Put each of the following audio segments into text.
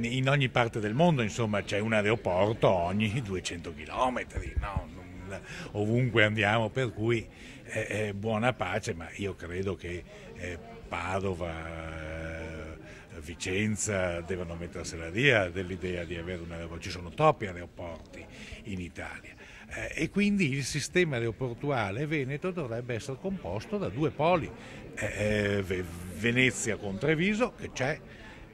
In ogni parte del mondo, insomma, c'è un aeroporto ogni 200 km, no? Ovunque andiamo, per cui buona pace, ma io credo che Padova, Vicenza devono mettersela via dell'idea di avere un aeroporto. Ci sono troppi aeroporti in Italia. E quindi il sistema aeroportuale veneto dovrebbe essere composto da due poli, Venezia con Treviso, che c'è,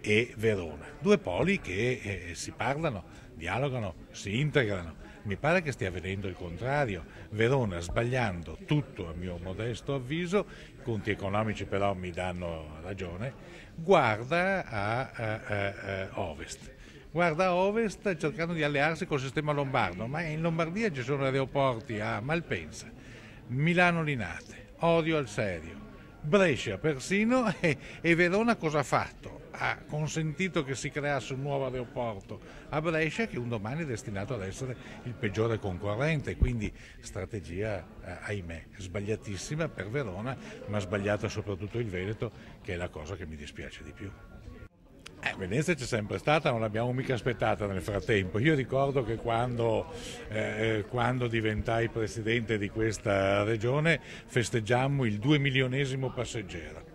e Verona, due poli che si parlano, dialogano, si integrano. Mi pare che stia avvenendo il contrario. Verona, sbagliando tutto a mio modesto avviso, i conti economici però mi danno ragione, guarda a ovest. Guarda a ovest cercando di allearsi col sistema lombardo, ma in Lombardia ci sono aeroporti a Malpensa, Milano Linate, Orio al Serio, Brescia persino, e Verona cosa ha fatto? Ha consentito che si creasse un nuovo aeroporto a Brescia, che un domani è destinato ad essere il peggiore concorrente, quindi strategia, ahimè, sbagliatissima per Verona, ma sbagliata soprattutto il Veneto, che è la cosa che mi dispiace di più. Venezia c'è sempre stata, non l'abbiamo mica aspettata nel frattempo. Io ricordo che quando diventai presidente di questa regione festeggiammo il 2 milionesimo passeggero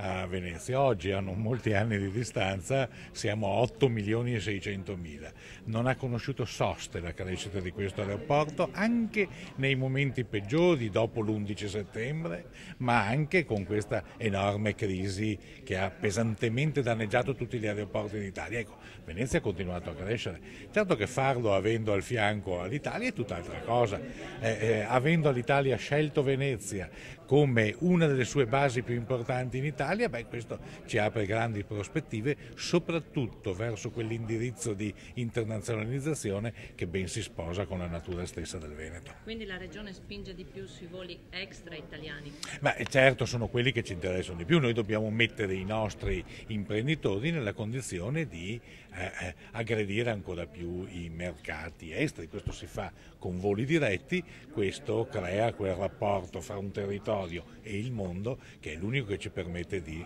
a Venezia. Oggi, a non molti anni di distanza, siamo a 8 milioni e 600 mila. Non ha conosciuto soste la crescita di questo aeroporto, anche nei momenti peggiori dopo l'11 settembre, ma anche con questa enorme crisi che ha pesantemente danneggiato tutti gli aeroporti d'Italia. Ecco, Venezia ha continuato a crescere. Certo che farlo avendo al fianco l'Italia è tutt'altra cosa. Avendo l'Italia scelto Venezia come una delle sue basi più importanti in Italia, questo ci apre grandi prospettive, soprattutto verso quell'indirizzo di internazionalizzazione che ben si sposa con la natura stessa del Veneto. Quindi la regione spinge di più sui voli extra italiani? Certo, sono quelli che ci interessano di più. Noi dobbiamo mettere i nostri imprenditori nella condizione di aggredire ancora più i mercati esteri. Questo si fa con voli diretti, questo crea quel rapporto fra un territorio e il mondo che è l'unico che ci permette di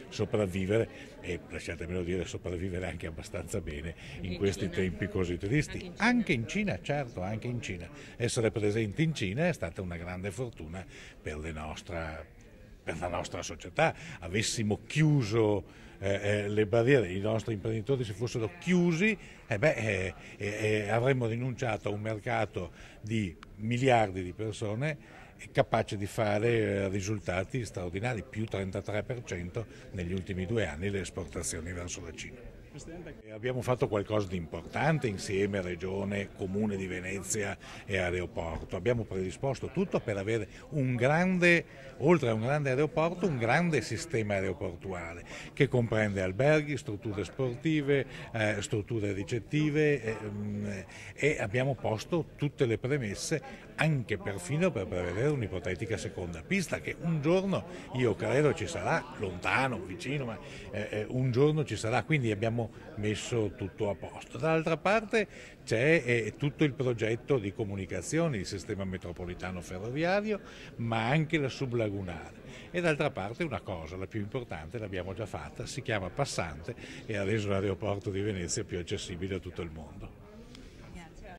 sopravvivere e, lasciatemelo dire, sopravvivere anche abbastanza bene in questi tempi così tristi. Anche in Cina, certo, anche in Cina. Essere presenti in Cina è stata una grande fortuna per la nostra società. Avessimo chiuso le barriere, i nostri imprenditori si fossero chiusi, avremmo rinunciato a un mercato di miliardi di persone capace di fare risultati straordinari, più 33% negli ultimi 2 anni le esportazioni verso la Cina. Abbiamo fatto qualcosa di importante insieme, Regione, Comune di Venezia e aeroporto. Abbiamo predisposto tutto per avere oltre a un grande aeroporto, un grande sistema aeroportuale che comprende alberghi, strutture sportive, strutture ricettive, e abbiamo posto tutte le premesse anche perfino per prevedere un'ipotetica seconda pista che un giorno io credo ci sarà, lontano, vicino, ma un giorno ci sarà, quindi abbiamo messo tutto a posto. Dall'altra parte c'è tutto il progetto di comunicazione, il sistema metropolitano ferroviario, ma anche la sublagunare. E d'altra parte una cosa, la più importante, l'abbiamo già fatta, si chiama Passante e ha reso l'aeroporto di Venezia più accessibile a tutto il mondo.